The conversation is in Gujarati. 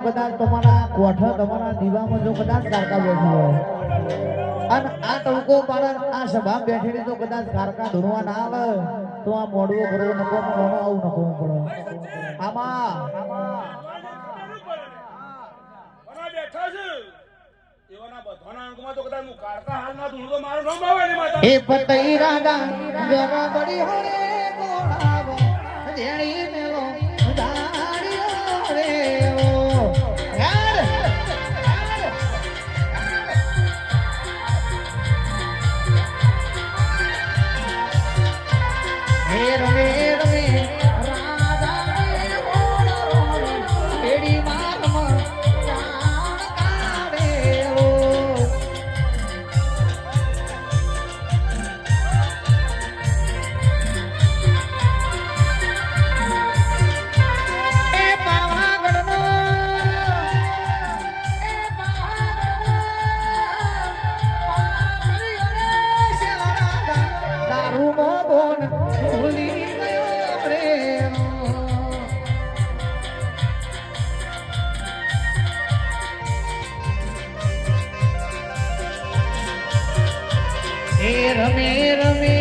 કદાચ તમારા કોઠા તમારા દીવામાં જો કદાચ કારકા બેઠી હોય અને આ તડકો પાડે આ સભા બેઠેલી તો કદાચ કારકા ધૂણવા ના આવે તો આ મોડવો કરવો નકો પણ આવું નકો પડે આમાં બેઠા છે એવાના બધાના અંગમાં તો કદાચ હું કારકા હાલમાં ધૂણો મારું નામ આવે ને માતા એ પતઈ રાગા જરા બડી હોરે બોલાવો જેણી મેલો દાડીઓ રે ઓ યાર હે રમે રમે રાધા રે બોલો એડી મારમાં જાણ કાઢે ઓ રમે રમે